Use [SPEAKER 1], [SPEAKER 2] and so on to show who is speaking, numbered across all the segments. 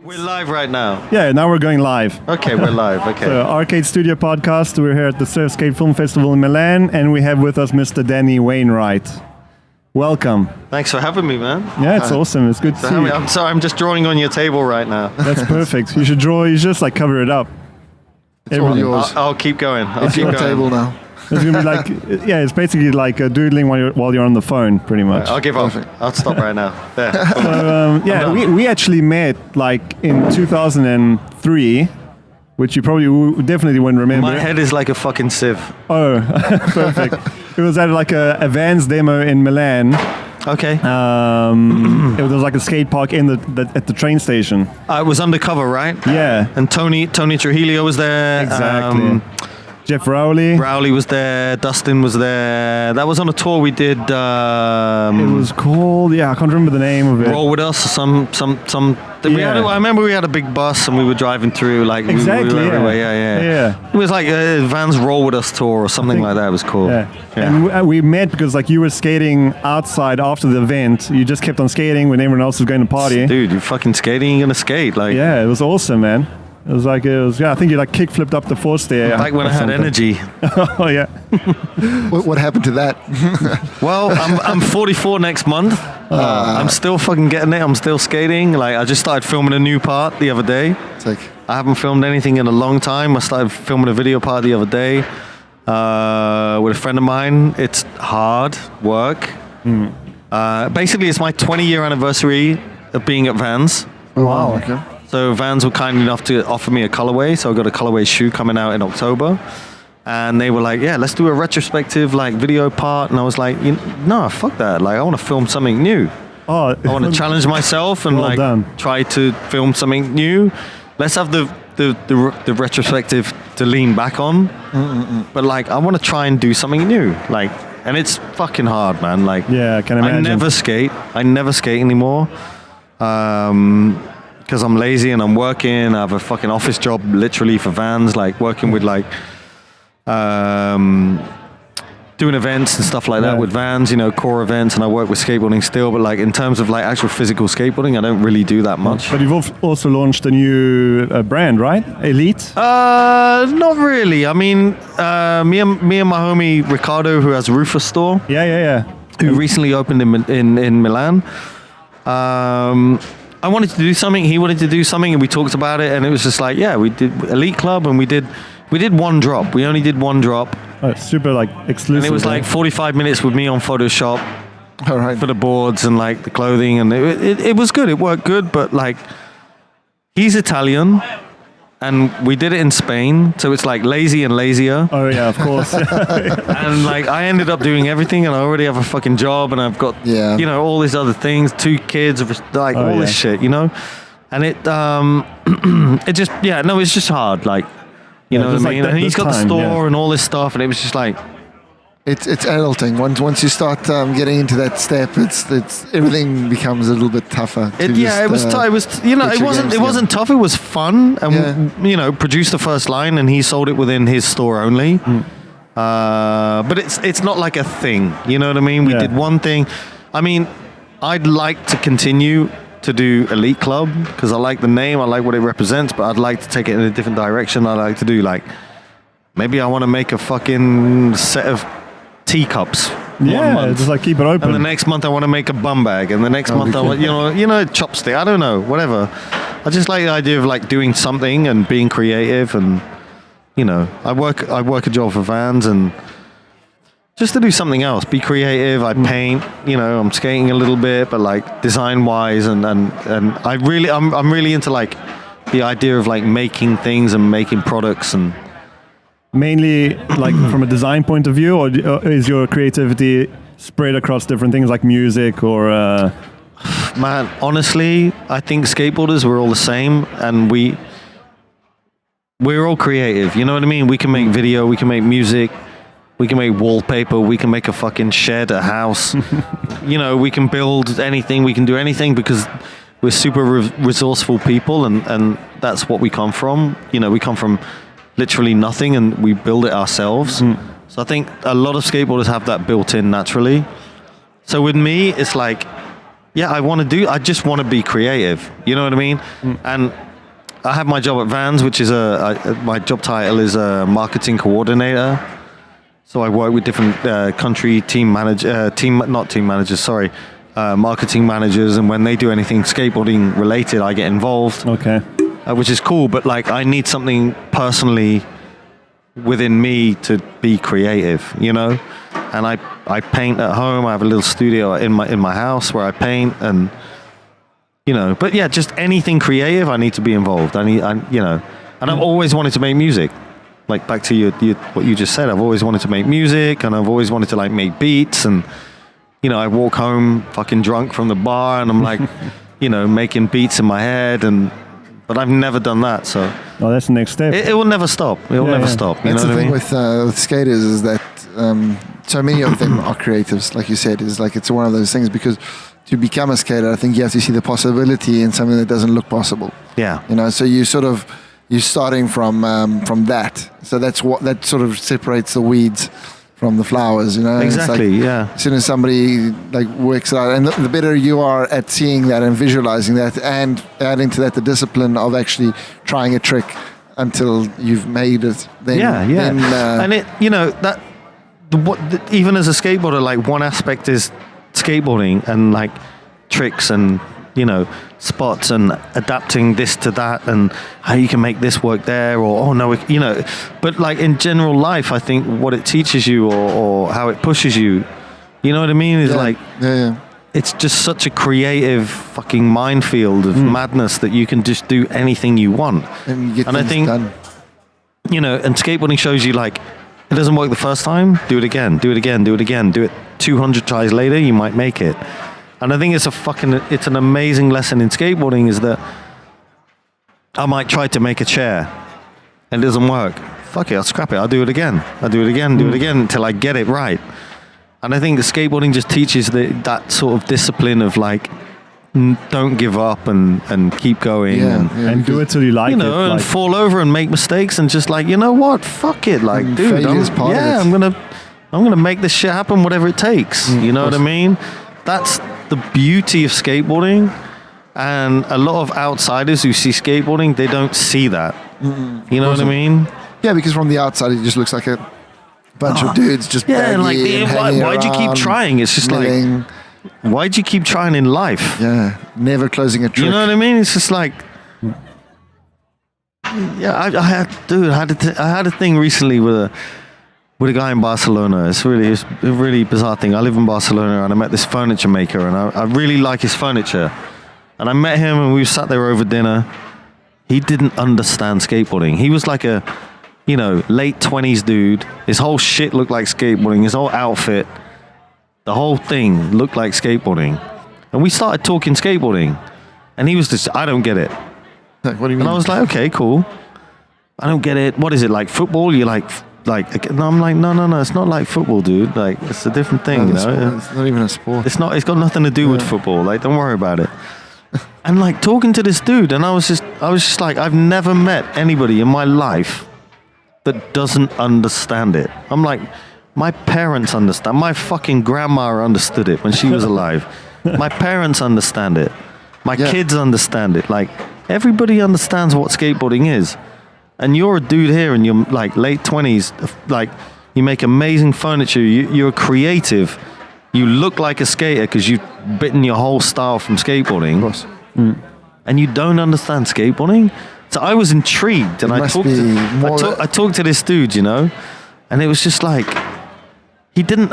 [SPEAKER 1] We're live right now.
[SPEAKER 2] Yeah, now we're going live.
[SPEAKER 1] Okay, we're live. Okay.
[SPEAKER 2] So, Arcade Studio Podcast. We're here at the Surf Skate Film Festival in Milan, and we have with us Mr. Danny Wainwright. Welcome.
[SPEAKER 1] Thanks for having me, man.
[SPEAKER 2] Yeah, it's awesome. It's good to see you.
[SPEAKER 1] I'm sorry, I'm just drawing on your table right now.
[SPEAKER 2] That's perfect. You should draw. You just like cover it up.
[SPEAKER 3] It's all yours.
[SPEAKER 1] I'll keep going.
[SPEAKER 3] It's your table now.
[SPEAKER 2] It's gonna be like, yeah, it's basically like doodling while you're on the phone, pretty much.
[SPEAKER 1] I'll give up. I'll stop right now. There.
[SPEAKER 2] So, yeah, we actually met like in 2003, which you probably definitely wouldn't remember.
[SPEAKER 1] My head is like a fucking sieve.
[SPEAKER 2] Oh, perfect. It was at like a Vans demo in Milan.
[SPEAKER 1] Okay.
[SPEAKER 2] It was like a skate park in at the train station.
[SPEAKER 1] It was undercover, right?
[SPEAKER 2] Yeah.
[SPEAKER 1] And Tony Trujillo was there.
[SPEAKER 2] Exactly. Jeff Rowley.
[SPEAKER 1] Rowley was there. Dustin was there. That was on a tour we did.
[SPEAKER 2] It was called, I can't remember the name of it.
[SPEAKER 1] Roll with us. Some.
[SPEAKER 2] Yeah.
[SPEAKER 1] I remember we had a big bus and we were driving through. Like
[SPEAKER 2] exactly.
[SPEAKER 1] We were everywhere. Yeah. It was like Vans Roll with Us tour or something like that. It was cool.
[SPEAKER 2] Yeah. And we met because like you were skating outside after the event. You just kept on skating when everyone else was going to party.
[SPEAKER 1] Dude, you're fucking skating. You're gonna skate. Like.
[SPEAKER 2] Yeah, it was awesome, man. It was I think you like kick flipped up the force there.
[SPEAKER 1] Back when I had energy.
[SPEAKER 2] Oh yeah.
[SPEAKER 3] What happened to that?
[SPEAKER 1] Well, I'm 44 next month. I'm still fucking getting it. I'm still skating. Like I just started filming a new part the other day.
[SPEAKER 3] Sick.
[SPEAKER 1] I haven't filmed anything in a long time. I started filming a video part the other day with a friend of mine. It's hard work. Basically, it's my 20-year anniversary of being at Vans.
[SPEAKER 3] Oh, wow. Okay.
[SPEAKER 1] So Vans were kind enough to offer me a colorway. So I got a colorway shoe coming out in October. And they were like, yeah, let's do a retrospective like video part. And I was like, no, fuck that. Like I want to film something new. I want to challenge myself and try to film something new. Let's have the retrospective to lean back on. But like I want to try and do something new. Like, and it's fucking hard, man. Like,
[SPEAKER 2] yeah, I can imagine.
[SPEAKER 1] I never skate anymore. Because I'm lazy and I'm working. I have a fucking office job literally for Vans, like working with like doing events and stuff like that with Vans, core events, and I work with skateboarding still, but like in terms of like actual physical skateboarding, I don't really do that much.
[SPEAKER 2] But you've also launched a new brand, right? Elite?
[SPEAKER 1] Not really. I mean, me and my homie Ricardo, who has Rufus store.
[SPEAKER 2] Yeah.
[SPEAKER 1] Who recently opened in Milan. I wanted to do something, he wanted to do something, and we talked about it, and it was just like, yeah, we did Elite Club, and we did one drop. We only did one drop.
[SPEAKER 2] Oh, super like exclusive.
[SPEAKER 1] And it was like 45 minutes with me on Photoshop for the boards and like the clothing, and it was good. It worked good, but like he's Italian. And we did it in Spain, so it's like lazy and lazier.
[SPEAKER 2] Oh yeah, of course.
[SPEAKER 1] And like I ended up doing everything, and I already have a fucking job, and I've got all these other things, 2 kids, like all this shit, And it it's just hard, like know what I mean. And he's got the store and all this stuff, and it was just like.
[SPEAKER 3] It's adulting. Once you start getting into that step, it's everything becomes a little bit tougher.
[SPEAKER 1] It was tough. It was it wasn't tough. It was fun, and produced the first line, and he sold it within his store only. But it's not like a thing. You know what I mean? We did one thing. I mean, I'd like to continue to do Elite Club because I like the name, I like what it represents, but I'd like to take it in a different direction. I'd like to do like maybe I want to make a fucking set of teacups.
[SPEAKER 2] Just like keep it open.
[SPEAKER 1] And the next month I want to make a bum bag, and the next month I want, chopstick. I don't know, whatever. I just like the idea of like doing something and being creative, and I work a job for Vans, and just to do something else, be creative. I paint, I'm skating a little bit, but like design wise, and I'm really into like the idea of like making things and making products and.
[SPEAKER 2] Mainly like from a design point of view, or is your creativity spread across different things like music or...
[SPEAKER 1] Man, honestly, I think skateboarders, we're all the same, and we're all creative, you know what I mean? We can make video, we can make music, we can make wallpaper, we can make a fucking shed, a house, we can build anything, we can do anything because we're super resourceful people, and that's what we come from. We come from literally nothing, and we build it ourselves. So I think a lot of skateboarders have that built in naturally. So with me, it's like yeah, I just want to be creative. You know what I mean? And I have my job at Vans, which is my job title is a marketing coordinator. So I work with different country marketing managers, and when they do anything skateboarding related, I get involved.
[SPEAKER 2] Okay.
[SPEAKER 1] Which is cool, but like I need something personally within me to be creative, you know. And I paint at home. I have a little studio in my house where I paint, and you know. But yeah, just anything creative, I need to be involved. And I've always wanted to make music. Like back to what you just said, I've always wanted to make music, and I've always wanted to like make beats, and you know, I walk home fucking drunk from the bar, and I'm like, you know, making beats in my head, but I've never done that. So
[SPEAKER 2] that's the next step.
[SPEAKER 1] It will never stop. It will never stop.
[SPEAKER 3] That's the thing with skaters is that so many of them are creatives, like you said. Is like it's one of those things because to become a skater, I think you have to see the possibility in something that doesn't look possible.
[SPEAKER 1] Yeah,
[SPEAKER 3] you know, so you're starting from that. So that sort of separates the weeds from the flowers, you know.
[SPEAKER 1] Exactly.
[SPEAKER 3] Like,
[SPEAKER 1] yeah.
[SPEAKER 3] As soon as somebody like works it out, and the better you are at seeing that and visualizing that, and adding to that the discipline of actually trying a trick until you've made it. Then,
[SPEAKER 1] and it, you know, that even as a skateboarder, like one aspect is skateboarding and like tricks and, you know, spots and adapting this to that and how you can make this work there, or you know, but like in general life, I think what it teaches you or how it pushes you, you know what I mean, is it's just such a creative fucking minefield of madness that you can just do anything you want,
[SPEAKER 3] and
[SPEAKER 1] I think done. You know, and skateboarding shows you like it doesn't work the first time, do it again, do it again, do it again, do it 200 tries later, you might make it. And I think it's an amazing lesson in skateboarding is that I might try to make a chair and it doesn't work. Fuck it, I'll scrap it. I'll do it again. I'll do it again, do it again until I get it right. And I think the skateboarding just teaches that sort of discipline of like, don't give up and keep going
[SPEAKER 2] and do it till you like it.
[SPEAKER 1] You know, and fall over and make mistakes and just like, you know what? Fuck it. Like, dude, I'm gonna make this shit happen, whatever it takes. You know what I mean? That's the beauty of skateboarding, and a lot of outsiders who see skateboarding, they don't see that. You know what I mean?
[SPEAKER 3] Yeah, because from the outside, it just looks like a bunch of dudes just
[SPEAKER 1] like why'd you keep trying? It's just milling. Like, why'd you keep trying in life?
[SPEAKER 3] Yeah, never closing a trick.
[SPEAKER 1] You know what I mean? It's just like, yeah, I had a thing recently with a guy in Barcelona. It's a really bizarre thing. I live in Barcelona, and I met this furniture maker, and I really like his furniture. And I met him, and we sat there over dinner. He didn't understand skateboarding. He was like a, you know, late 20s dude. His whole shit looked like skateboarding. His whole outfit, the whole thing looked like skateboarding. And we started talking skateboarding, and he was just, I don't get it.
[SPEAKER 3] What do you mean?
[SPEAKER 1] And I was like, okay, cool. I don't get it. What is it, like football? You're like, no, I'm like, no, it's not like football, dude. Like, it's a different thing, you know?
[SPEAKER 3] It's not even a sport.
[SPEAKER 1] It's got nothing to do with football. Like, don't worry about it. And like talking to this dude, and I was just like, I've never met anybody in my life that doesn't understand it. I'm like, my parents understand. My fucking grandma understood it when she was alive. My parents understand it. My kids understand it. Like, everybody understands what skateboarding is. And you're a dude here in your like late 20s, like you make amazing furniture, you're creative, you look like a skater because you've bitten your whole style from skateboarding. Of course. And you don't understand skateboarding? So I was intrigued, and I talked to this dude, you know, and it was just like, he didn't,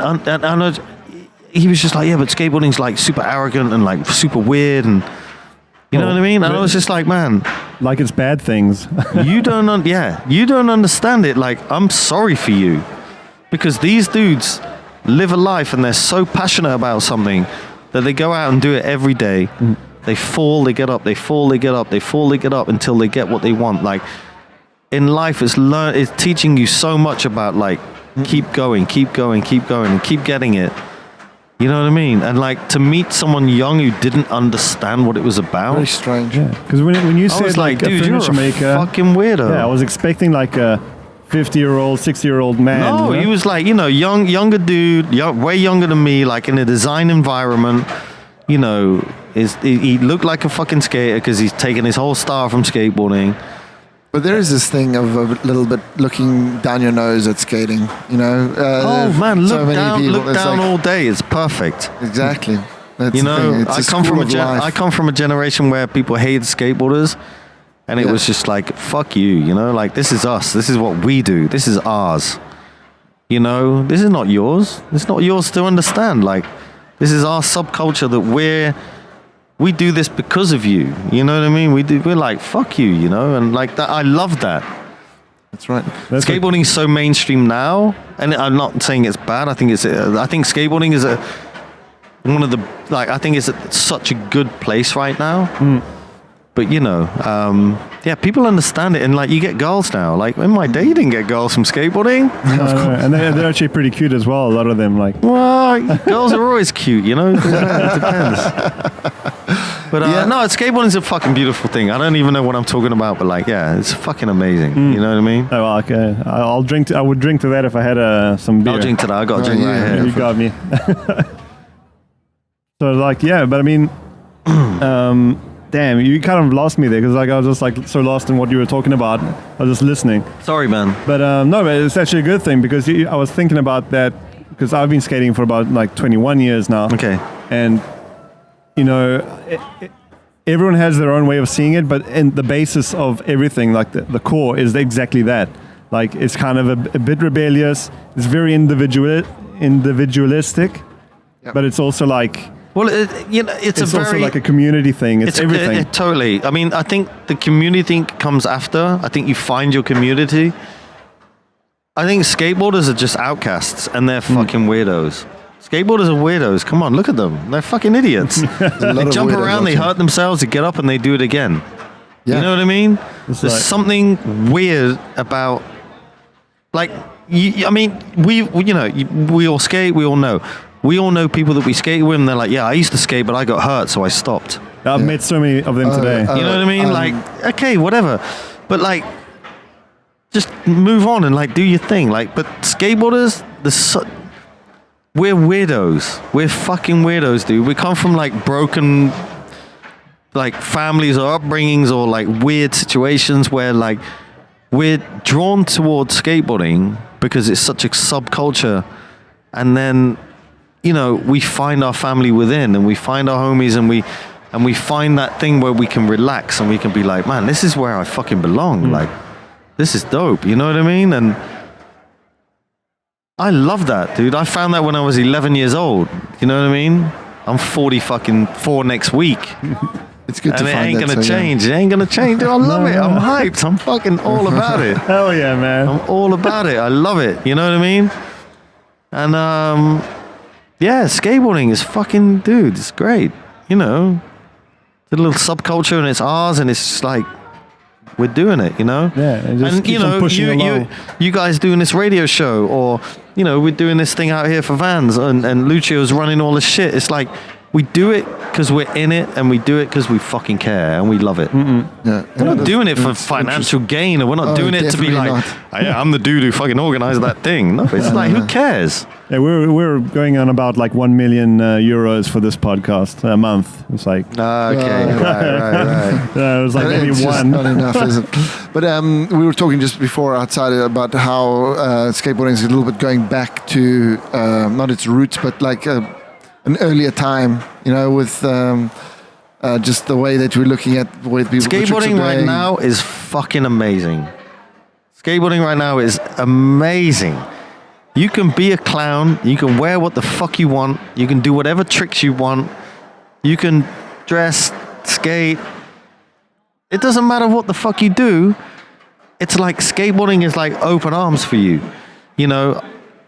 [SPEAKER 1] he was just like, yeah, but skateboarding's like super arrogant and like super weird and, you know what I mean? And I was just like, man,
[SPEAKER 2] like it's bad things.
[SPEAKER 1] you don't understand it. Like, I'm sorry for you, because these dudes live a life and they're so passionate about something that they go out and do it every day. They fall, they get up, they fall, they get up, they fall, they get up until they get what they want. Like, in life, it's teaching you so much about like, keep going, and keep getting it. You know what I mean? And like, to meet someone young who didn't understand what it was about.
[SPEAKER 3] Very strange.
[SPEAKER 2] Yeah, because when you said like a furniture maker,
[SPEAKER 1] fucking weirdo.
[SPEAKER 2] Yeah, I was expecting like a 50-year-old, 60-year-old man.
[SPEAKER 1] No, he was like, you know, younger dude, way younger than me, like in a design environment, you know, he looked like a fucking skater because he's taken his whole style from skateboarding.
[SPEAKER 3] But there is this thing of a little bit looking down your nose at skating, you know.
[SPEAKER 1] Oh man,
[SPEAKER 3] so
[SPEAKER 1] look
[SPEAKER 3] many
[SPEAKER 1] down,
[SPEAKER 3] people,
[SPEAKER 1] look
[SPEAKER 3] it's
[SPEAKER 1] down
[SPEAKER 3] like-
[SPEAKER 1] all day. It's perfect.
[SPEAKER 3] Exactly. That's
[SPEAKER 1] You
[SPEAKER 3] the thing.
[SPEAKER 1] know,
[SPEAKER 3] It's
[SPEAKER 1] I
[SPEAKER 3] a
[SPEAKER 1] come from
[SPEAKER 3] school of life.
[SPEAKER 1] I come from a generation where people hated skateboarders, and it
[SPEAKER 3] Yeah.
[SPEAKER 1] was just like, fuck you, you know, like this is us. This is what we do. This is ours. You know, this is not yours. It's not yours to understand. Like, this is our subculture that we do this because of you. You know what I mean? We're like, fuck you, you know, and like that. I love that.
[SPEAKER 3] That's right.
[SPEAKER 1] Skateboarding is so mainstream now, and I'm not saying it's bad. I think skateboarding is one of the, like, I think it's such a good place right now. But you know, yeah, people understand it, and like you get girls now. Like in my day, you didn't get girls from skateboarding.
[SPEAKER 2] And they're actually pretty cute as well. A lot of them, like.
[SPEAKER 1] Well, girls are always cute, you know. It depends. But no, skateboarding's a fucking beautiful thing. I don't even know what I'm talking about, but like, yeah, it's fucking amazing. You know what I mean?
[SPEAKER 2] Oh, well, okay. I would drink to that if I had some beer.
[SPEAKER 1] I'll drink to that. I got a drink right
[SPEAKER 2] Yeah,
[SPEAKER 1] here.
[SPEAKER 2] you got me. So like, yeah, but I mean, damn, you kind of lost me there because like I was just like so lost in what you were talking about. I was just listening.
[SPEAKER 1] Sorry, man.
[SPEAKER 2] But no, but it's actually a good thing because I was thinking about that because I've been skating for about like 21 years now.
[SPEAKER 1] Okay.
[SPEAKER 2] And you know, everyone has their own way of seeing it, but in the basis of everything, like the core is exactly that. Like it's kind of a bit rebellious. It's very individualistic, but it's also like.
[SPEAKER 1] Well, you know, it's
[SPEAKER 2] also like a community thing. It's everything.
[SPEAKER 1] Totally. I mean, I think the community thing comes after. I think you find your community. I think skateboarders are just outcasts, and they're fucking weirdos. Skateboarders are weirdos. Come on, look at them. They're fucking idiots. They jump around, they hurt themselves, they get up, and they do it again. Yeah. You know what I mean? There's something weird about, like, I mean, we all skate, we all know. We all know people that we skate with, and they're like, yeah, I used to skate, but I got hurt, so I stopped.
[SPEAKER 2] I've met so many of them today.
[SPEAKER 1] You know what I mean? Like, okay, whatever. But, like, just move on and, like, do your thing. Like, but skateboarders, we're weirdos. We're fucking weirdos, dude. We come from, like, broken, like, families or upbringings or, like, weird situations where, like, we're drawn towards skateboarding because it's such a subculture. And then, you know, we find our family within, and we find our homies, and we find that thing where we can relax and we can be like, man, this is where I fucking belong. Like, this is dope. You know what I mean? And I love that, dude. I found that when I was 11 years old. You know what I mean? I'm 4 next week.
[SPEAKER 3] It's good to
[SPEAKER 1] and
[SPEAKER 3] find
[SPEAKER 1] it ain't
[SPEAKER 3] that.
[SPEAKER 1] gonna change. It ain't gonna change. Dude, I love it. I'm hyped. I'm fucking all about it.
[SPEAKER 2] Hell yeah, man.
[SPEAKER 1] I'm all about it. I love it. You know what I mean? And yeah, skateboarding is fucking, dude, it's great. You know, it's a little subculture, and it's ours, and it's just like, we're doing it, you know?
[SPEAKER 2] Yeah, it just
[SPEAKER 1] and
[SPEAKER 2] keeps on pushing along.
[SPEAKER 1] you guys doing this radio show, or, you know, we're doing this thing out here for Vans, and Lucio's running all this shit. It's like, we do it because we're in it, and we do it because we fucking care, and we love it.
[SPEAKER 3] Yeah.
[SPEAKER 1] We're not doing it for financial gain, or we're not doing it to be like, oh, yeah, I'm the dude who fucking organized that thing. No, it's like, who cares?
[SPEAKER 2] Yeah, we're going on about like 1 million euros for this podcast a month. It's like
[SPEAKER 1] Okay, right.
[SPEAKER 2] it was like maybe
[SPEAKER 3] It's just
[SPEAKER 2] one.
[SPEAKER 3] not enough, is it? But we were talking just before outside about how skateboarding is a little bit going back to not its roots, but like an earlier time, you know, with just the way that we're looking at the way people.
[SPEAKER 1] Skateboarding right now is fucking amazing. Skateboarding right now is amazing. You can be a clown. You can wear what the fuck you want. You can do whatever tricks you want. You can dress, skate. It doesn't matter what the fuck you do. It's like skateboarding is like open arms for you. You know,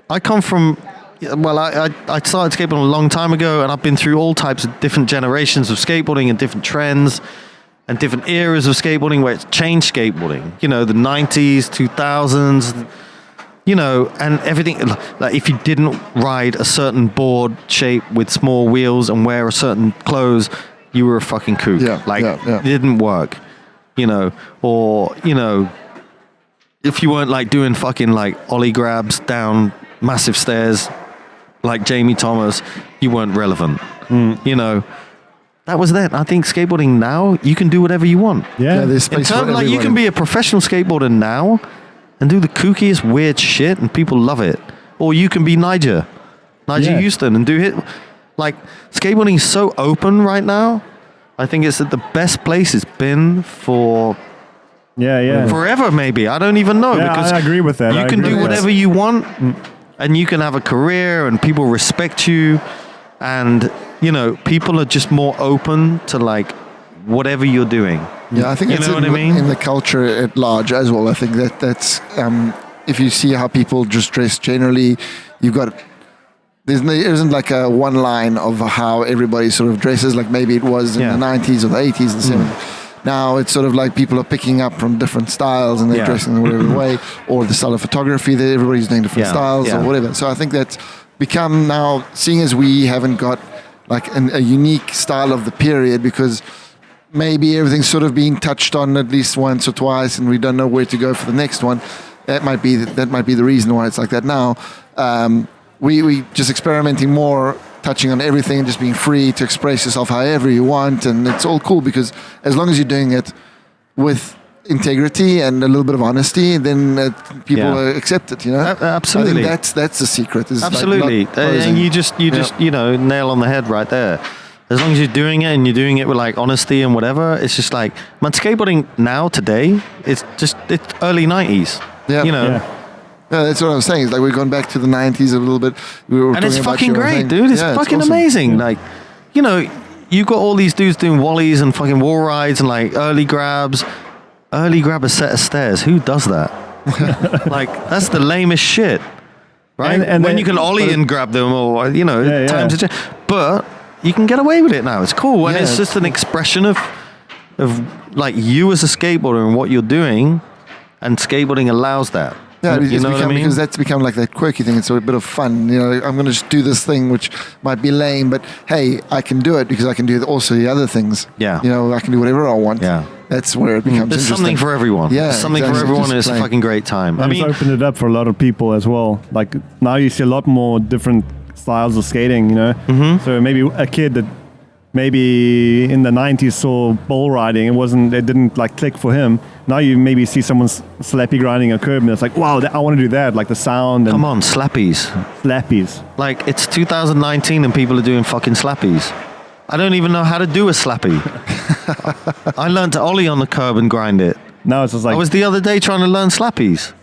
[SPEAKER 1] I come from, well, I started skateboarding a long time ago, and I've been through all types of different generations of skateboarding and different trends and different eras of skateboarding where it's changed skateboarding. You know, the 90s, 2000s, you know, and everything. Like, if you didn't ride a certain board shape with small wheels and wear a certain clothes, you were a fucking kook. It didn't work, you know. Or, you know, if you weren't like doing fucking like ollie grabs down massive stairs like Jamie Thomas, you weren't relevant. You know, that was then. I think skateboarding now, you can do whatever you want.
[SPEAKER 2] Yeah.
[SPEAKER 3] there's
[SPEAKER 1] In
[SPEAKER 3] space for
[SPEAKER 1] terms, like, you
[SPEAKER 3] everybody.
[SPEAKER 1] can be a professional skateboarder now and do the kookiest weird shit and people love it. Or you can be Nigel
[SPEAKER 2] Yeah.
[SPEAKER 1] Houston and do hit. Like, skateboarding is so open right now. I think it's at the best place it's been for
[SPEAKER 2] Yeah.
[SPEAKER 1] forever, maybe. I don't even know.
[SPEAKER 2] Yeah,
[SPEAKER 1] because
[SPEAKER 2] I agree with that.
[SPEAKER 1] you
[SPEAKER 2] I
[SPEAKER 1] can
[SPEAKER 2] agree
[SPEAKER 1] do
[SPEAKER 2] with that.
[SPEAKER 1] whatever you want and you can have a career and people respect you. And, you know, people are just more open to, like, whatever you're doing.
[SPEAKER 3] Yeah, I think
[SPEAKER 1] You
[SPEAKER 3] it's
[SPEAKER 1] know what I mean?
[SPEAKER 3] in the culture at large as well. I think that's if you see how people just dress generally, you've got there isn't like a one line of how everybody sort of dresses like maybe it was in the 90s or the 80s and 70s. Now it's sort of like people are picking up from different styles and they're dressing in whatever way, or the style of photography that everybody's doing different styles or whatever. So I think that's become now, seeing as we haven't got like a unique style of the period because maybe everything's sort of being touched on at least once or twice and we don't know where to go for the next one. That might be the reason why it's like that now. We just experimenting more, touching on everything and just being free to express yourself however you want, and it's all cool because as long as you're doing it with integrity and a little bit of honesty, then people accept it. You know,
[SPEAKER 1] Absolutely.
[SPEAKER 3] I think that's the secret. Is
[SPEAKER 1] Absolutely.
[SPEAKER 3] Like not posing.
[SPEAKER 1] And you just you know, nail on the head right there. As long as you're doing it and you're doing it with like honesty and whatever, it's just like, man, skateboarding now today, it's early 90s.
[SPEAKER 3] Yeah.
[SPEAKER 1] You know.
[SPEAKER 2] Yeah.
[SPEAKER 3] Yeah, that's what I was saying. It's like we've gone back to the 90s a little bit. We were
[SPEAKER 1] And it's
[SPEAKER 3] talking about
[SPEAKER 1] fucking
[SPEAKER 3] your
[SPEAKER 1] great,
[SPEAKER 3] thing.
[SPEAKER 1] dude. It's
[SPEAKER 3] Yeah,
[SPEAKER 1] fucking
[SPEAKER 3] awesome.
[SPEAKER 1] amazing. Like, you know, you've got all these dudes doing wollies and fucking wall rides and like early grabs. Early grab a set of stairs. Who does that? Like, that's the lamest shit. Right?
[SPEAKER 2] And
[SPEAKER 1] when
[SPEAKER 2] then-
[SPEAKER 1] you can ollie and grab them or, you know,
[SPEAKER 2] Yeah, yeah.
[SPEAKER 1] times are change. But you can get away with it now. It's cool. And
[SPEAKER 3] Yeah,
[SPEAKER 1] it's
[SPEAKER 3] it's
[SPEAKER 1] just an expression of like you as a skateboarder and what you're doing. And skateboarding allows that.
[SPEAKER 3] Yeah,
[SPEAKER 1] you know what I mean?
[SPEAKER 3] because that's become like that quirky thing. It's a bit of fun. You know, I'm going to just do this thing which might be lame, but hey, I can do it because I can do also the other things.
[SPEAKER 1] Yeah.
[SPEAKER 3] You know, I can do whatever I want.
[SPEAKER 1] Yeah.
[SPEAKER 3] That's where it becomes
[SPEAKER 1] There's
[SPEAKER 3] interesting.
[SPEAKER 1] something for everyone.
[SPEAKER 3] Yeah,
[SPEAKER 1] There's something
[SPEAKER 3] exactly.
[SPEAKER 1] for everyone,
[SPEAKER 3] Just
[SPEAKER 1] and it's a
[SPEAKER 3] plain.
[SPEAKER 1] fucking great time. I
[SPEAKER 2] And
[SPEAKER 1] mean,
[SPEAKER 2] it's opened it up for a lot of people as well. Like now you see a lot more different styles of skating, you know?
[SPEAKER 1] Mm-hmm.
[SPEAKER 2] So maybe a kid that maybe in the 90s saw bull riding, it didn't like click for him. Now you maybe see someone slappy grinding a curb and it's like, wow, I want to do that. Like the sound and
[SPEAKER 1] come on, slappies.
[SPEAKER 2] slappies.
[SPEAKER 1] Like, it's 2019 and people are doing fucking slappies. I don't even know how to do a slappy. I learned to ollie on the curb and grind it.
[SPEAKER 2] Now it's just
[SPEAKER 1] I
[SPEAKER 2] like,
[SPEAKER 1] was the other day trying to learn slappies.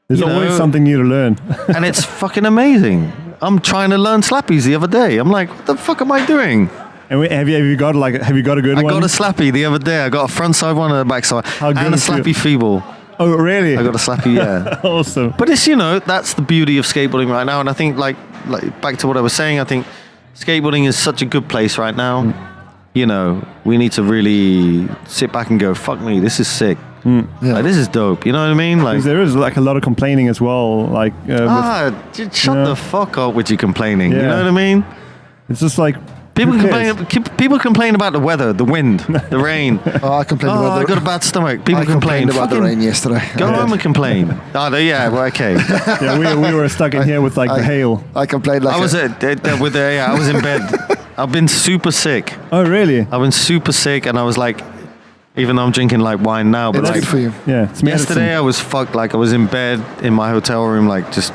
[SPEAKER 2] there's
[SPEAKER 1] you
[SPEAKER 2] always
[SPEAKER 1] know-
[SPEAKER 2] something new to learn.
[SPEAKER 1] And it's fucking amazing. I'm trying to learn slappies the other day. I'm like, what the fuck am I doing?
[SPEAKER 2] And have you got a good
[SPEAKER 1] I
[SPEAKER 2] one?
[SPEAKER 1] got a slappy the other day. I got a front side one and a back side.
[SPEAKER 2] How good
[SPEAKER 1] And a
[SPEAKER 2] is it?
[SPEAKER 1] slappy feeble.
[SPEAKER 2] Oh, really?
[SPEAKER 1] I got a slappy, yeah.
[SPEAKER 2] Awesome.
[SPEAKER 1] But it's, you know, that's the beauty of skateboarding right now. And I think, like back to what I was saying, I think skateboarding is such a good place right now. You know, we need to really sit back and go, fuck me, this is sick.
[SPEAKER 3] Yeah.
[SPEAKER 1] Like, this is dope. You know what I mean? Like,
[SPEAKER 2] Because there is like a lot of complaining as well. Like,
[SPEAKER 1] just shut
[SPEAKER 2] Yeah.
[SPEAKER 1] the fuck up with you complaining. You
[SPEAKER 2] Yeah.
[SPEAKER 1] know what I mean?
[SPEAKER 2] it's just like
[SPEAKER 1] People
[SPEAKER 2] who cares?
[SPEAKER 1] people complain about the weather, the wind, the rain.
[SPEAKER 3] Oh, I complained
[SPEAKER 1] Oh,
[SPEAKER 3] about
[SPEAKER 1] I
[SPEAKER 3] the
[SPEAKER 1] got a bad stomach. People
[SPEAKER 3] I
[SPEAKER 1] complain.
[SPEAKER 3] complained about the
[SPEAKER 1] Fucking
[SPEAKER 3] rain yesterday.
[SPEAKER 1] Go home and complain. Oh, yeah, well, okay.
[SPEAKER 2] Yeah, we were stuck in here with like the hail.
[SPEAKER 3] I complained like
[SPEAKER 1] I was I was in bed. I've been super sick.
[SPEAKER 2] Oh, really?
[SPEAKER 1] I've been super sick, and I was like, even though I'm drinking like wine now, but
[SPEAKER 3] It's
[SPEAKER 1] like
[SPEAKER 3] good for you.
[SPEAKER 2] Yeah, it's
[SPEAKER 1] yesterday I was fucked. Like I was in bed in my hotel room, like just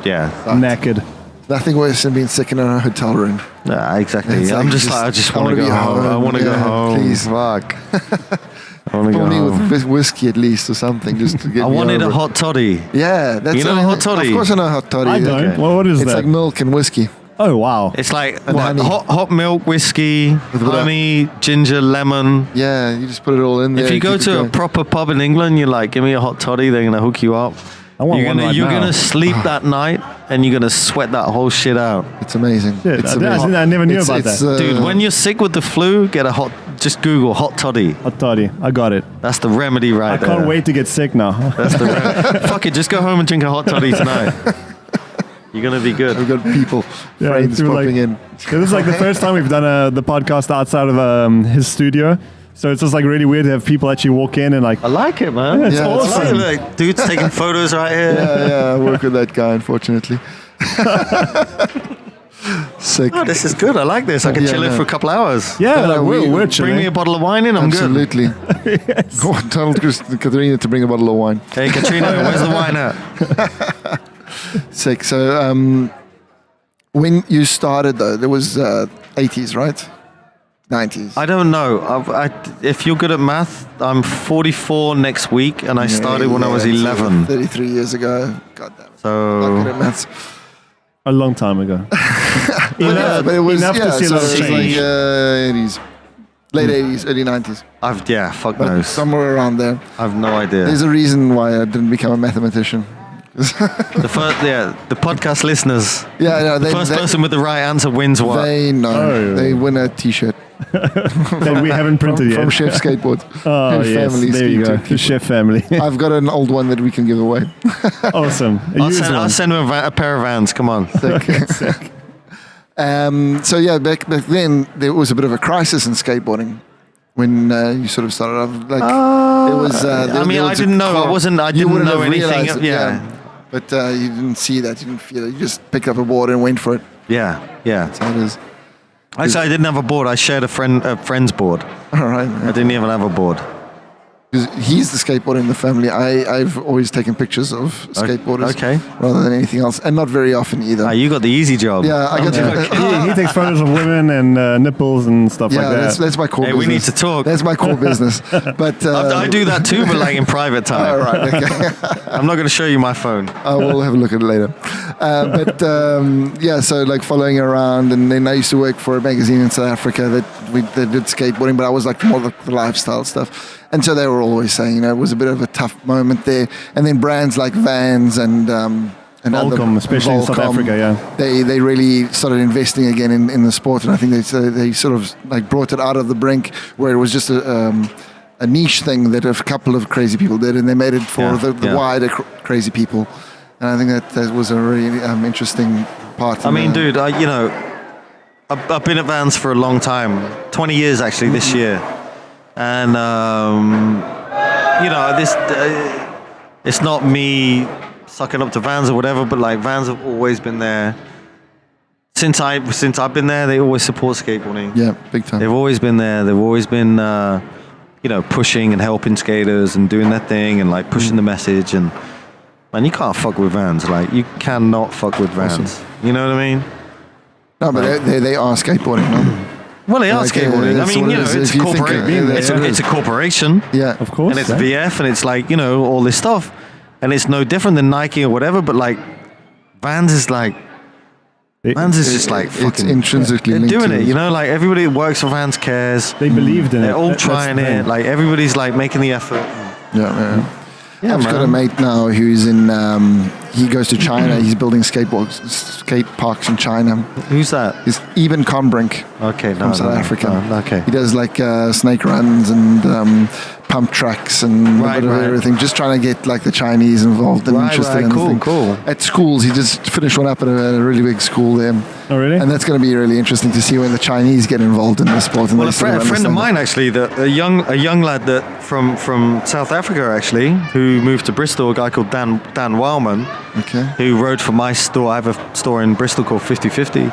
[SPEAKER 1] yeah.
[SPEAKER 2] knackered.
[SPEAKER 3] Nothing worse than being sick in a hotel room.
[SPEAKER 1] Exactly.
[SPEAKER 3] It's
[SPEAKER 1] I'm
[SPEAKER 3] like
[SPEAKER 1] just like I just want to
[SPEAKER 3] wanna
[SPEAKER 1] go
[SPEAKER 3] be
[SPEAKER 1] home. I want to go
[SPEAKER 3] Yeah,
[SPEAKER 1] home.
[SPEAKER 3] Please.
[SPEAKER 1] Fuck. I want to go
[SPEAKER 3] Only
[SPEAKER 1] home.
[SPEAKER 3] with whiskey at least or something just to get
[SPEAKER 1] I
[SPEAKER 3] me
[SPEAKER 1] wanted a
[SPEAKER 3] over it.
[SPEAKER 1] hot toddy.
[SPEAKER 3] Yeah, that's
[SPEAKER 1] You know
[SPEAKER 3] what I
[SPEAKER 1] hot
[SPEAKER 3] think.
[SPEAKER 1] toddy?
[SPEAKER 3] Of course I know hot toddy.
[SPEAKER 2] I don't.
[SPEAKER 1] Okay.
[SPEAKER 2] Well, what is
[SPEAKER 3] It's
[SPEAKER 2] that?
[SPEAKER 3] like milk and whiskey.
[SPEAKER 2] Oh, wow.
[SPEAKER 1] It's like
[SPEAKER 3] And
[SPEAKER 1] what,
[SPEAKER 3] honey.
[SPEAKER 1] hot milk, whiskey,
[SPEAKER 3] With what?
[SPEAKER 1] honey, ginger, lemon.
[SPEAKER 3] Yeah, you just put it all in there.
[SPEAKER 1] If you
[SPEAKER 3] and
[SPEAKER 1] go
[SPEAKER 3] keep it
[SPEAKER 1] to a
[SPEAKER 3] going.
[SPEAKER 1] proper pub in England, you're like, give me a hot toddy, they're gonna hook you up.
[SPEAKER 2] I want one right
[SPEAKER 1] you're
[SPEAKER 2] now.
[SPEAKER 1] gonna sleep that night and you're gonna sweat that whole shit out.
[SPEAKER 3] It's amazing.
[SPEAKER 2] Shit,
[SPEAKER 3] It's
[SPEAKER 2] I
[SPEAKER 3] amazing.
[SPEAKER 2] never knew about that.
[SPEAKER 1] Dude, when you're sick with the flu, just Google hot toddy.
[SPEAKER 2] Hot toddy. I got it.
[SPEAKER 1] That's the remedy right
[SPEAKER 2] I
[SPEAKER 1] there.
[SPEAKER 2] can't wait to get sick now.
[SPEAKER 1] That's the fuck it, just go home and drink a hot toddy tonight. You're gonna be good.
[SPEAKER 3] We've got people,
[SPEAKER 2] Yeah,
[SPEAKER 3] friends
[SPEAKER 2] people
[SPEAKER 3] popping
[SPEAKER 2] like-
[SPEAKER 3] in.
[SPEAKER 2] This is like the first time we've done the podcast outside of his studio. So it's just like really weird to have people actually walk in and like,
[SPEAKER 1] I like it, man.
[SPEAKER 2] Yeah, it's
[SPEAKER 3] Yeah,
[SPEAKER 1] I like
[SPEAKER 2] awesome.
[SPEAKER 1] it. Like, dude's taking photos right here.
[SPEAKER 3] Yeah, I work with that guy, unfortunately. Sick.
[SPEAKER 1] Oh, this is good. I like this. I can chill it for a couple hours.
[SPEAKER 2] Yeah,
[SPEAKER 3] No,
[SPEAKER 2] we're
[SPEAKER 1] Bring
[SPEAKER 2] chilling.
[SPEAKER 1] me a bottle of wine in, I'm good.
[SPEAKER 3] Absolutely. Go on, tell Katrina to bring a bottle of wine.
[SPEAKER 1] Hey, Katrina, where's the wine at?
[SPEAKER 3] Sick. So, when you started, though, there was 80s, right? 90s.
[SPEAKER 1] I don't know. If you're good at math, I'm 44 next week, and I started when I was 11.
[SPEAKER 3] 33 years ago. God damn it. Not
[SPEAKER 1] So
[SPEAKER 3] good at maths.
[SPEAKER 2] A long time ago.
[SPEAKER 3] Yeah, but it was
[SPEAKER 2] enough to see a
[SPEAKER 3] so
[SPEAKER 2] lot of
[SPEAKER 3] it was
[SPEAKER 2] change.
[SPEAKER 3] like 80s, late 80s, early 90s,
[SPEAKER 1] fuck
[SPEAKER 3] but
[SPEAKER 1] knows.
[SPEAKER 3] somewhere around there.
[SPEAKER 1] I've no idea.
[SPEAKER 3] There's a reason why I didn't become a mathematician.
[SPEAKER 1] The podcast listeners.
[SPEAKER 3] Yeah, no,
[SPEAKER 1] The first person with the right answer wins what?
[SPEAKER 3] They know.
[SPEAKER 2] Oh.
[SPEAKER 3] They win a T-shirt
[SPEAKER 2] That we haven't printed
[SPEAKER 3] from
[SPEAKER 2] yet.
[SPEAKER 3] Chef Skateboard.
[SPEAKER 2] Oh,
[SPEAKER 3] His
[SPEAKER 2] yes.
[SPEAKER 3] family
[SPEAKER 2] There you
[SPEAKER 3] scheme
[SPEAKER 2] go.
[SPEAKER 3] to
[SPEAKER 2] The chef family.
[SPEAKER 3] I've got an old one that we can give away.
[SPEAKER 2] Awesome.
[SPEAKER 1] I'll send him a pair of Vans. Come on.
[SPEAKER 3] Sick. So yeah, back then there was a bit of a crisis in skateboarding when you sort of started off. Like it was.
[SPEAKER 1] I mean, I didn't know. I didn't know anything. Yeah.
[SPEAKER 3] But you didn't see that. You didn't feel it. You just picked up a board and went for it.
[SPEAKER 1] Yeah.
[SPEAKER 3] That's how it is.
[SPEAKER 1] Actually, I didn't have a board. I shared a friend's board.
[SPEAKER 3] All right.
[SPEAKER 1] I didn't even have a board.
[SPEAKER 3] 'Cause he's the skateboarder in the family. I've always taken pictures of skateboarders
[SPEAKER 1] Okay.
[SPEAKER 3] rather than anything else, and not very often either.
[SPEAKER 1] You got the easy job.
[SPEAKER 3] Yeah, I got to.
[SPEAKER 2] He takes photos of women and nipples and stuff
[SPEAKER 3] Yeah,
[SPEAKER 2] like that.
[SPEAKER 3] that's my core
[SPEAKER 1] Hey,
[SPEAKER 3] business.
[SPEAKER 1] we need to talk.
[SPEAKER 3] That's my core business. But
[SPEAKER 1] I do that too, but like in private time.
[SPEAKER 3] All right, okay.
[SPEAKER 1] I'm not going to show you my phone.
[SPEAKER 3] I will have a look at it later. Yeah, so like following around, and then I used to work for a magazine in South Africa that did skateboarding, but I was like more the lifestyle stuff. And so they were always saying, it was a bit of a tough moment there. And then brands like Vans and
[SPEAKER 2] Volcom, especially in South Africa, yeah.
[SPEAKER 3] They really started investing again in the sport, and I think they sort of like brought it out of the brink where it was just a niche thing that a couple of crazy people did, and they made it for the wider crazy people. And I think that was a really interesting part.
[SPEAKER 1] I mean, dude, I've been at Vans for a long time, 20 years actually this year. And, it's not me sucking up to Vans or whatever, but like Vans have always been there. Since I've been there, they always support skateboarding.
[SPEAKER 3] Yeah, big time.
[SPEAKER 1] They've always been there. They've always been, pushing and helping skaters and doing their thing and like pushing the message. And man, you can't fuck with Vans. Like you cannot fuck with Vans.
[SPEAKER 3] Awesome.
[SPEAKER 1] You know what I mean?
[SPEAKER 3] No, but they are skateboarding, no?
[SPEAKER 1] Well, they are skateboarding.
[SPEAKER 3] that's what it is.
[SPEAKER 1] It's
[SPEAKER 3] If
[SPEAKER 1] a
[SPEAKER 3] you think
[SPEAKER 1] corporation. It's a corporation.
[SPEAKER 3] Yeah,
[SPEAKER 2] Of course.
[SPEAKER 1] And it's
[SPEAKER 2] yeah.
[SPEAKER 1] VF, and it's like, all this stuff. And it's no different than Nike or whatever, but like, Vans is just like
[SPEAKER 3] it's
[SPEAKER 1] fucking...
[SPEAKER 3] intrinsically
[SPEAKER 1] They're
[SPEAKER 3] linked
[SPEAKER 1] doing
[SPEAKER 3] to
[SPEAKER 1] it, like everybody that works for Vans cares.
[SPEAKER 2] They believed in it.
[SPEAKER 1] They're all
[SPEAKER 2] That's
[SPEAKER 1] trying
[SPEAKER 2] the thing.
[SPEAKER 1] it. Like, everybody's like making the effort.
[SPEAKER 3] Yeah.
[SPEAKER 1] Yeah,
[SPEAKER 3] I've got a mate now who's in. He goes to China. He's building skate parks in China.
[SPEAKER 1] Who's that?
[SPEAKER 3] He's Eben Combrink
[SPEAKER 1] Okay,
[SPEAKER 3] from South Africa.
[SPEAKER 1] Okay.
[SPEAKER 3] He does like snake runs and pump tracks and a bit of everything. Just trying to get like the Chinese involved and interested in the thing.
[SPEAKER 1] Cool.
[SPEAKER 3] At schools, he just finished one up at a really big school there.
[SPEAKER 2] Oh, really?
[SPEAKER 3] And that's going to be really interesting to see when the Chinese get involved in the sport. And
[SPEAKER 1] Well,
[SPEAKER 3] they
[SPEAKER 1] a
[SPEAKER 3] sort
[SPEAKER 1] friend of
[SPEAKER 3] understand
[SPEAKER 1] mine actually, a young lad that from South Africa actually, who moved to Bristol, a guy called Dan Wildman,
[SPEAKER 3] Okay.
[SPEAKER 1] who rode for my store. I have a store in Bristol called 50/50.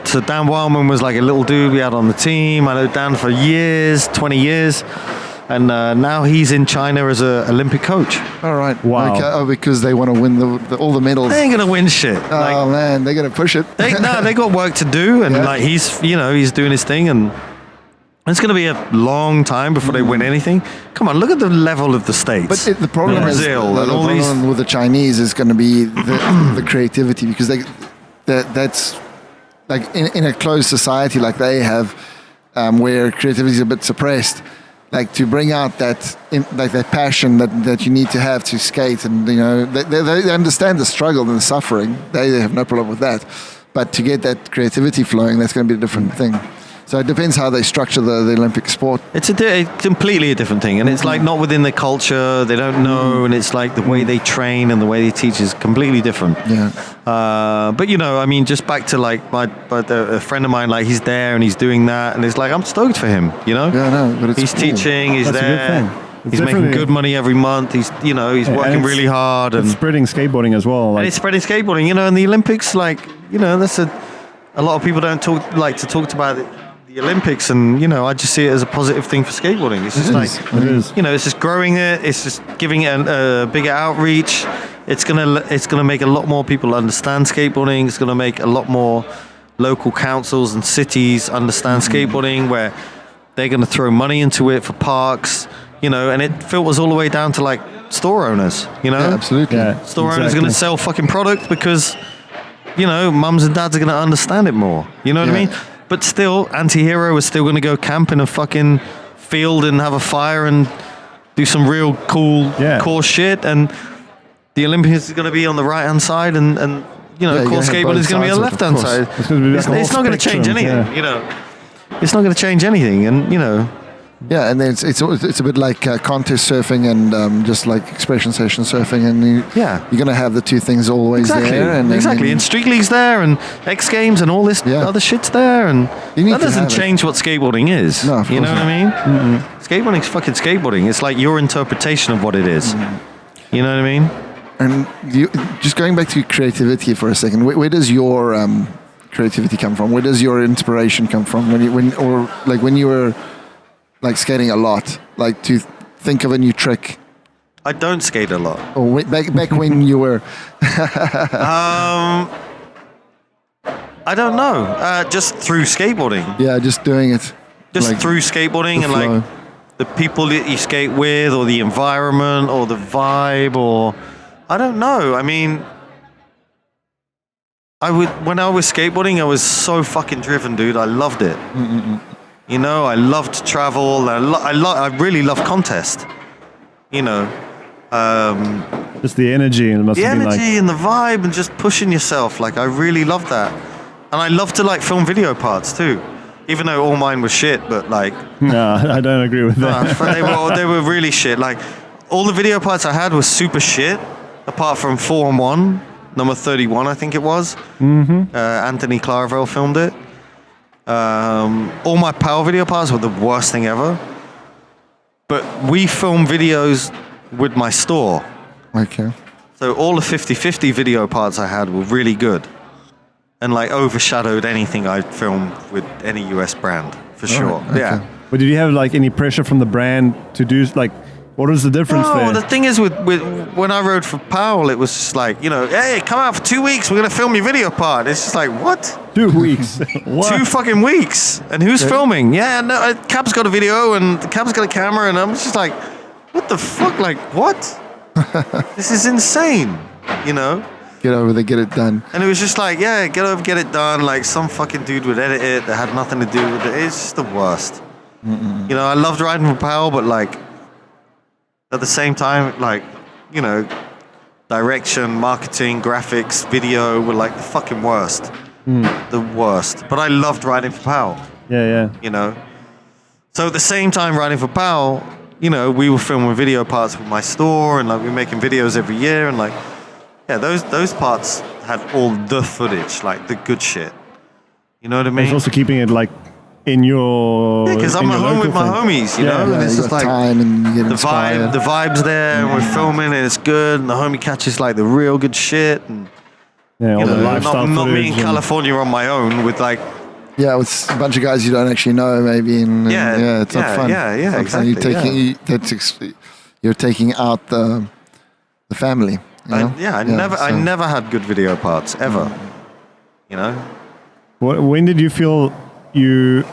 [SPEAKER 1] So Dan Wildman was like a little dude we had on the team. I know Dan for years, 20 years. And now he's in China as an Olympic coach.
[SPEAKER 3] All right.
[SPEAKER 2] Wow.
[SPEAKER 3] Okay. Oh, because they want to win all the medals.
[SPEAKER 1] They ain't gonna win shit.
[SPEAKER 3] Oh man, they're gonna push it.
[SPEAKER 1] They got work to do, and
[SPEAKER 3] Yeah.
[SPEAKER 1] like he's doing his thing, and it's gonna be a long time before they win anything. Come on, look at the level of the states.
[SPEAKER 3] But the problem is
[SPEAKER 1] Brazil
[SPEAKER 3] the
[SPEAKER 1] and all these.
[SPEAKER 3] problem with the Chinese is going to be the creativity, because that's like in a closed society like they have, where creativity is a bit suppressed. Like to bring out that passion that you need to have to skate, and they understand the struggle and the suffering. They have no problem with that, but to get that creativity flowing, that's going to be a different thing. So it depends how they structure the Olympic sport.
[SPEAKER 1] It's completely a different thing, and it's like not within the culture. They don't know, and it's like the way they train and the way they teach is completely different.
[SPEAKER 3] Yeah.
[SPEAKER 1] But I mean, just back to like a friend of mine, like he's there and he's doing that, and it's like I'm stoked for him.
[SPEAKER 3] Yeah, no, but it's
[SPEAKER 1] he's
[SPEAKER 3] cool.
[SPEAKER 1] teaching, he's
[SPEAKER 2] That's
[SPEAKER 1] there.
[SPEAKER 2] a good thing.
[SPEAKER 1] He's making good money every month. He's working really hard
[SPEAKER 2] and spreading skateboarding as well.
[SPEAKER 1] And it's spreading skateboarding, and the Olympics, that's a lot of people don't like to talk about the Olympics, and I just see it as a positive thing for skateboarding. It's just it's just growing it. It's just giving it a bigger outreach. It's gonna make a lot more people understand skateboarding. It's gonna make a lot more local councils and cities understand skateboarding, where they're gonna throw money into it for parks. And it filters all the way down to store owners.
[SPEAKER 3] Yeah, absolutely.
[SPEAKER 1] Yeah, store owners are gonna sell fucking product because mums and dads are going to understand it more. You know what I mean? But still, Anti-Hero is still going to go camp in a fucking field and have a fire and do some real cool, core shit. And the Olympics is going to be on the right-hand side and core skateboarding is going to be on the left-hand side. It's not going to change anything, It's not going to change anything, and,
[SPEAKER 3] Yeah, and then it's a bit like contest surfing and just like expression session surfing, and you're gonna have the two things always there. And
[SPEAKER 1] Street League's there, and X Games, and all this other shit's there, and that doesn't change what skateboarding is.
[SPEAKER 3] No,
[SPEAKER 1] you know what I mean? Mm-hmm. Skateboarding's fucking skateboarding. It's like your interpretation of what it is. Mm-hmm. You know what I mean?
[SPEAKER 3] And just going back to creativity for a second, where does your creativity come from? Where does your inspiration come from? When you were skating a lot, to think of a new trick?
[SPEAKER 1] I don't skate a lot.
[SPEAKER 3] Oh, back when you were...
[SPEAKER 1] I don't know. Just through skateboarding.
[SPEAKER 3] Yeah, just doing it.
[SPEAKER 1] Just through skateboarding and the people that you skate with, or the environment, or the vibe, or... I don't know. I mean... When I was skateboarding, I was so fucking driven, dude. I loved it. Mm-mm. I love to travel. I really love contest.
[SPEAKER 2] Just the energy and
[SPEAKER 1] the energy and the vibe and just pushing yourself. I really love that, and I love to film video parts too. Even though all mine was shit, but
[SPEAKER 2] no, I don't agree with that.
[SPEAKER 1] They were really shit. All the video parts I had was super shit, apart from 4-on-1, number 31, I think it was. Mm-hmm. Anthony Claravelle filmed it. All my power video parts were the worst thing ever. But we film videos with my store.
[SPEAKER 3] Okay.
[SPEAKER 1] So all the 50-50 video parts I had were really good. And overshadowed anything I'd filmed with any US brand, for sure.
[SPEAKER 3] Okay.
[SPEAKER 1] Yeah.
[SPEAKER 2] But did you have any pressure from the brand to do what is the difference there?
[SPEAKER 1] The thing is with when I rode for Powell, it was just hey, come out for 2 weeks, we're going to film your video part. It's just what?
[SPEAKER 2] 2 weeks? What?
[SPEAKER 1] 2 fucking weeks. And who's filming? Yeah, no, Cap's got a video and Cap's got a camera, and I'm just what the fuck? What? This is insane,
[SPEAKER 3] Get over there, get it done.
[SPEAKER 1] And it was just get over, get it done. Some fucking dude would edit it that had nothing to do with it. It's just the worst. Mm-mm. I loved riding for Powell, but at the same time, direction, marketing, graphics, video were the fucking worst. The worst. But I loved riding for Powell.
[SPEAKER 2] Yeah.
[SPEAKER 1] So at the same time riding for Powell, we were filming video parts with my store, and we were making videos every year, and those parts had all the footage, the good shit. You know what I mean?
[SPEAKER 2] It's also keeping it in your...
[SPEAKER 1] Yeah, because I'm at home with my homies, you know?
[SPEAKER 3] Yeah,
[SPEAKER 1] and it's just
[SPEAKER 3] time and you get inspired.
[SPEAKER 1] The vibe's there, and we're filming, and it's good, and the homie catches the real good shit, and
[SPEAKER 2] all the lifestyle
[SPEAKER 1] not me in California on my own with
[SPEAKER 3] yeah, with a bunch of guys you don't actually know, maybe, and it's not fun.
[SPEAKER 1] Yeah, exactly.
[SPEAKER 3] You're taking out the family.
[SPEAKER 1] I never had good video parts ever.
[SPEAKER 2] When did you feel you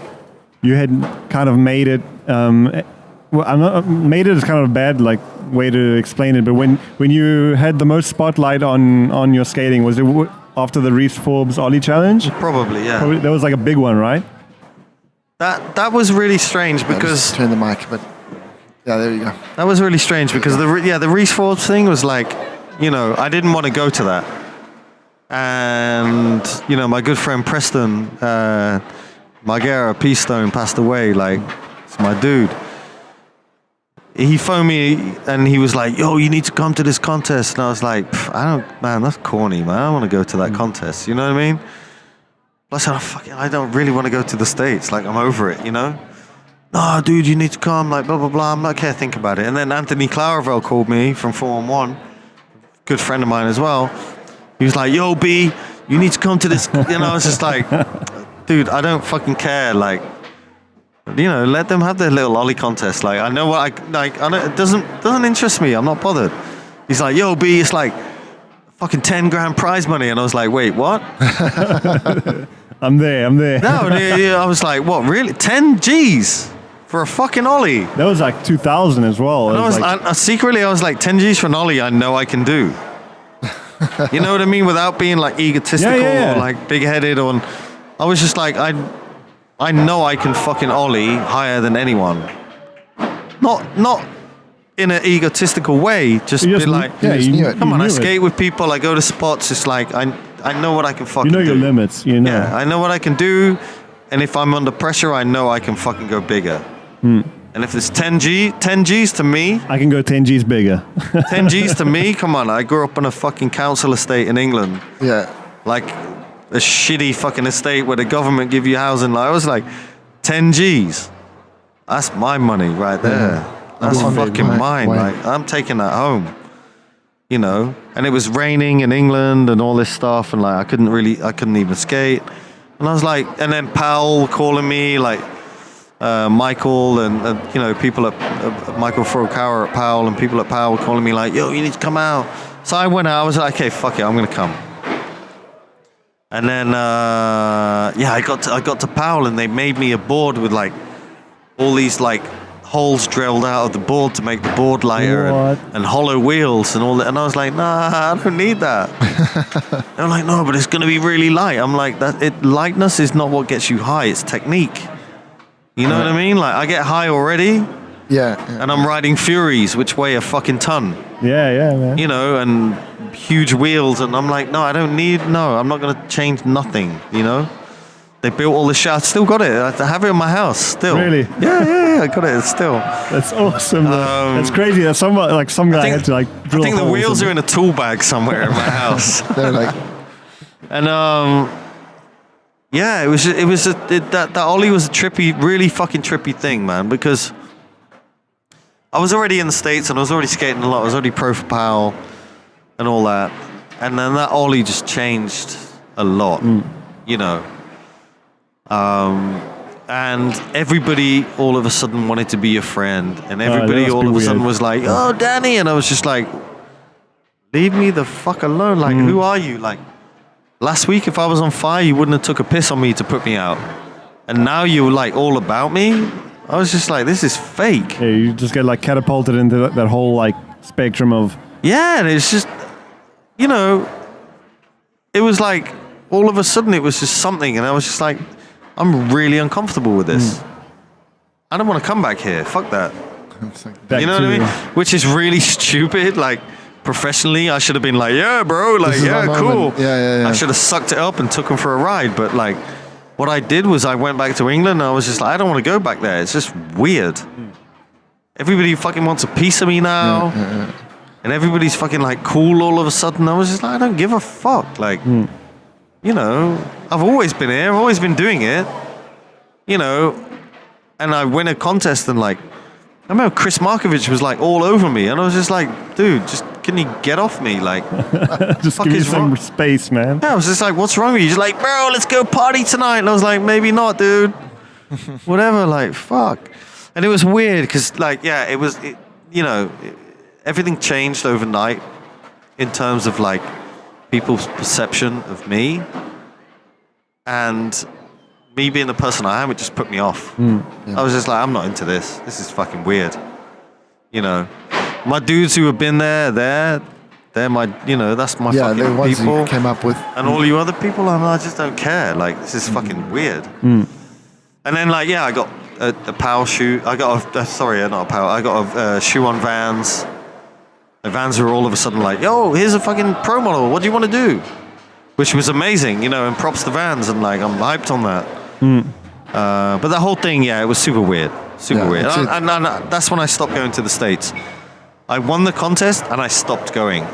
[SPEAKER 2] had kind of made it? Made it is kind of a bad way to explain it, but when you had the most spotlight on your skating, was it after the Reese Forbes Ollie challenge?
[SPEAKER 1] Probably, yeah.
[SPEAKER 2] That was a big one, right?
[SPEAKER 1] That was really strange because
[SPEAKER 3] turn the mic, but yeah, there you go.
[SPEAKER 1] That was really strange because the Reese Forbes thing was I didn't want to go to that, and my good friend Preston Margera Peastone passed away. It's my dude. He phoned me and he was like, "Yo, you need to come to this contest." And I was like, man, that's corny, man. I don't want to go to that contest. You know what I mean? Plus, I don't really want to go to the States. I'm over it, "No, dude, you need to come." Like blah blah blah. I'm like, "Okay, think about it." And then Anthony Claravel called me from 4-on-1, good friend of mine as well. He was like, "Yo, B, you need to come to this." You know, I was just like, "Dude, I don't fucking care." Like, you know, let them have their little ollie contest. Like, I know what I like. I know, it doesn't interest me. I'm not bothered. He's like, "Yo, B, it's like fucking 10 grand prize money," and I was like, "Wait, what?"
[SPEAKER 2] I'm there.
[SPEAKER 1] No, I was like, "What? Really? 10 G's for a fucking ollie?"
[SPEAKER 2] That was like 2000 as well.
[SPEAKER 1] And secretly, I was like, 10 G's for an ollie, I know I can do. You know what I mean? Without being like egotistical or like big-headed, or I was just like, I know I can fucking ollie higher than anyone. Not in an egotistical way. Just be like, come on, I skate with people. I go to spots. It's like I know what I can fucking do.
[SPEAKER 2] You know your limits. You know.
[SPEAKER 1] Yeah, I know what I can do, and if I'm under pressure, I know I can fucking go bigger. And if it's 10 G's to me,
[SPEAKER 2] I can go 10 G's bigger.
[SPEAKER 1] 10 G's to me, come on. I grew up on a fucking council estate in England.
[SPEAKER 3] Yeah.
[SPEAKER 1] Like a shitty fucking estate where the government give you housing. I was like, 10 G's. That's my money right there. That's fucking mine. Like, I'm taking that home. You know? And it was raining in England and all this stuff, and like I couldn't even skate. And I was like, and then Powell calling me, like Michael and you know, people at Michael Furukawa at Powell, and people at Powell calling me like, "Yo, you need to come out." So I went out. I was like, "Okay, fuck it, I'm gonna come." And then I got to Powell, and they made me a board with like all these like holes drilled out of the board to make the board lighter, and hollow wheels and all that. And I was like, "Nah, I don't need that." They're like, "No, but it's gonna be really light." I'm like, lightness is not what gets you high. It's technique. You know what I mean? Like, I get high already.
[SPEAKER 3] Yeah.
[SPEAKER 1] And I'm riding Furies, which weigh a fucking ton.
[SPEAKER 2] Yeah, man.
[SPEAKER 1] You know, and huge wheels. And I'm like, I'm not going to change nothing, you know? They built all the shit. I still got it. I have it in my house still.
[SPEAKER 2] Really?
[SPEAKER 1] Yeah, I got it still.
[SPEAKER 2] That's awesome. That's crazy. That's some guy had to like drill
[SPEAKER 1] I think the
[SPEAKER 2] holes
[SPEAKER 1] wheels are in a tool bag somewhere in my house.
[SPEAKER 3] They're like...
[SPEAKER 1] And, yeah, that ollie was a really fucking trippy thing, man, because I was already in the States and I was already skating a lot. I was already pro for Powell and all that. And then that ollie just changed a lot, you know. And everybody all of a sudden wanted to be your friend. And everybody all of a sudden was like, "Oh, Danny." And I was just like, leave me the fuck alone. Like, who are you? Like, last week, if I was on fire, you wouldn't have took a piss on me to put me out. And now you're like all about me. I was just like, this is fake.
[SPEAKER 2] Yeah, you just get like catapulted into that whole like spectrum of...
[SPEAKER 1] Yeah, and it's just, you know, it was like, all of a sudden it was just something. And I was just like, I'm really uncomfortable with this. I don't want to come back here. Fuck that. You know what I mean? Which is really stupid. Like, professionally, I should have been like, "Yeah, bro, like, yeah, cool."
[SPEAKER 3] Yeah.
[SPEAKER 1] I should have sucked it up and took him for a ride. But like, what I did was I went back to England and I was just like, I don't want to go back there. It's just weird. Everybody fucking wants a piece of me now. And everybody's fucking like cool all of a sudden. I was just like, I don't give a fuck. Like, you know, I've always been here. I've always been doing it. You know, and I win a contest and like, I remember Chris Markovich was like all over me, and I was just like, "Dude, just can you get off me?" Like,
[SPEAKER 2] just give me some space, man.
[SPEAKER 1] Yeah, I was just like, "What's wrong with you?" He's like, "Bro, let's go party tonight." And I was like, "Maybe not, dude. Whatever." Like, fuck. And it was weird because, like, yeah, everything changed overnight in terms of like people's perception of me, and me being the person I am, it just put me off. I was just like, I'm not into this. This is fucking weird. You know, my dudes who have been there, they're my, you know, that's my fucking
[SPEAKER 3] the ones
[SPEAKER 1] people.
[SPEAKER 3] you came up with.
[SPEAKER 1] And all you other people, I just don't care. Like, this is fucking weird. And then, like, yeah, I got a Powell shoe. I got not a Powell. I got a shoe on Vans. The Vans were all of a sudden like, "Yo, here's a fucking pro model. What do you want to do?" Which was amazing, you know, and props to Vans, and like, I'm hyped on that. But the whole thing, yeah, it was super weird. Super weird. And that's when I stopped going to the States. I won the contest and I stopped going.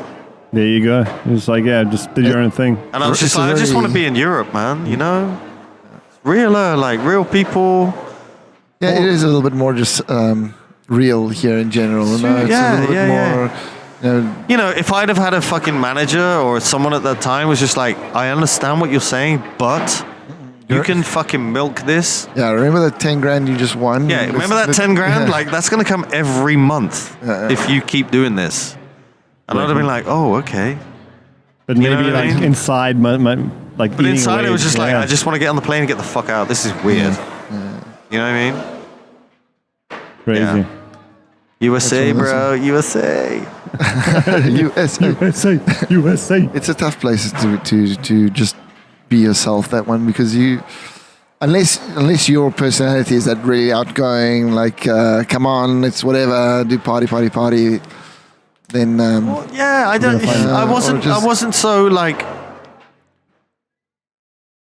[SPEAKER 2] There you go. It's like, yeah, just did your own thing.
[SPEAKER 1] And I was just like, I just want to be in Europe, man, you know? Real people,
[SPEAKER 3] Yeah, it is a little bit more just real here in general. No, it's a little bit more.
[SPEAKER 1] You know, if I'd have had a fucking manager or someone at that time was just like, I understand what you're saying, but you can fucking milk this.
[SPEAKER 3] Yeah, remember that 10 grand you just won?
[SPEAKER 1] Yeah, remember that 10 grand? Like, that's going to come every month if you keep doing this. And I'd have been like, oh, okay.
[SPEAKER 2] But maybe like inside, like.
[SPEAKER 1] But inside, it was just like, I just want to get on the plane and get the fuck out. This is weird. You know what I mean?
[SPEAKER 2] Crazy.
[SPEAKER 1] Yeah. USA, bro. USA.
[SPEAKER 2] USA.
[SPEAKER 3] It's a tough place to just be yourself, that one, because unless your personality is that really outgoing, like come on, it's whatever, do party, then
[SPEAKER 1] I wasn't so like,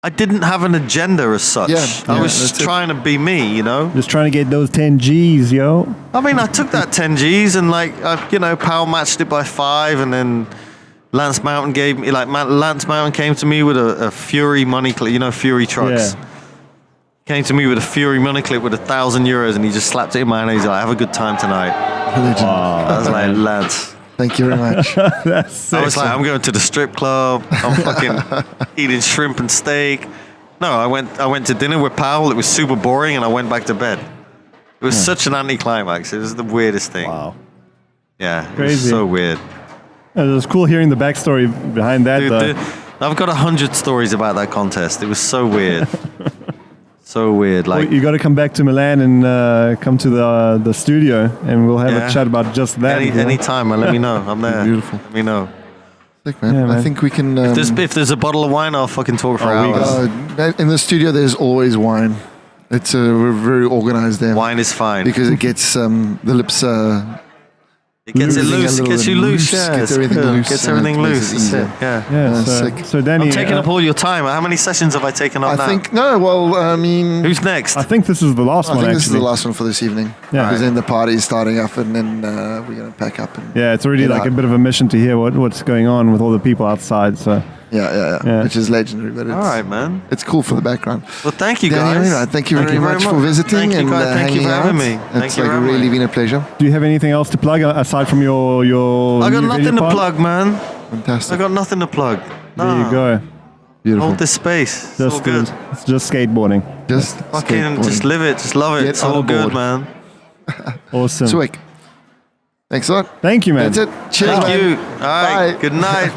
[SPEAKER 1] I didn't have an agenda as such. I was just trying to be me, you know?
[SPEAKER 2] Just trying to get those 10 G's, yo.
[SPEAKER 1] I mean, I took that 10 G's and like, Powell matched it by 5, and then Lance Mountain came to me with a Fury money clip, Fury trucks.
[SPEAKER 2] Yeah.
[SPEAKER 1] Came to me with a Fury money clip with €1,000, and he just slapped it in my hand and he's like, have a good time tonight. I was like, Lance.
[SPEAKER 3] Thank you very much.
[SPEAKER 2] That's sick.
[SPEAKER 1] I was like, I'm going to the strip club. I'm fucking eating shrimp and steak. No, I went to dinner with Powell. It was super boring, and I went back to bed. It was such an anticlimax. It was the weirdest thing.
[SPEAKER 2] Wow.
[SPEAKER 1] Yeah, it
[SPEAKER 2] Crazy.
[SPEAKER 1] was so weird.
[SPEAKER 2] It was cool hearing the backstory behind that.
[SPEAKER 1] Dude, I've got 100 stories about that contest. It was so weird. So weird. Like,
[SPEAKER 2] you got to come back to Milan and come to the studio, and we'll have a chat about just that.
[SPEAKER 1] Anytime, man. Let me know. I'm there.
[SPEAKER 3] Beautiful.
[SPEAKER 1] Let me know.
[SPEAKER 3] Sick, man.
[SPEAKER 2] Yeah, man.
[SPEAKER 3] I think we can.
[SPEAKER 1] If there's a bottle of wine, I'll fucking talk for hours.
[SPEAKER 3] In the studio, there's always wine. We're very organized there.
[SPEAKER 1] Wine is fine
[SPEAKER 3] because it gets the lips.
[SPEAKER 1] It gets it loose. It gets you loose. Yeah,
[SPEAKER 3] gets everything loose.
[SPEAKER 1] Gets everything loose. That's it. Yeah.
[SPEAKER 2] So Danny,
[SPEAKER 1] I'm taking up all your time. How many sessions have I taken up now?
[SPEAKER 3] I think no. Well, I mean,
[SPEAKER 1] who's next?
[SPEAKER 2] I think this is the last one.
[SPEAKER 3] I think this
[SPEAKER 2] actually.
[SPEAKER 3] is the last one for this evening.
[SPEAKER 2] Yeah.
[SPEAKER 3] Because then the party is starting up, and then we're gonna pack up. And
[SPEAKER 2] it's already like a bit of a mission to hear what's going on with all the people outside. So
[SPEAKER 3] yeah. Which is legendary. But it's,
[SPEAKER 1] all right, man.
[SPEAKER 3] It's cool for the background.
[SPEAKER 1] Well, thank you
[SPEAKER 3] Danny,
[SPEAKER 1] guys.
[SPEAKER 3] thank you very much for visiting and
[SPEAKER 1] Thank you
[SPEAKER 3] hanging
[SPEAKER 1] for
[SPEAKER 3] out.
[SPEAKER 1] having me.
[SPEAKER 3] It's really been a pleasure.
[SPEAKER 2] Do you have anything else to plug aside from your?
[SPEAKER 1] I got nothing to plug, man.
[SPEAKER 3] Fantastic.
[SPEAKER 1] I got nothing to plug.
[SPEAKER 2] There you go.
[SPEAKER 3] Beautiful.
[SPEAKER 1] Hold this space. It's all good.
[SPEAKER 2] It's just skateboarding.
[SPEAKER 3] Just
[SPEAKER 1] live it. Just love it. It's all good, man.
[SPEAKER 2] Awesome.
[SPEAKER 3] Swick. Thanks a lot.
[SPEAKER 2] Thank you, man.
[SPEAKER 3] That's it. Cheers,
[SPEAKER 1] Thank
[SPEAKER 3] man.
[SPEAKER 1] you. All right.
[SPEAKER 3] Bye.
[SPEAKER 1] Good night.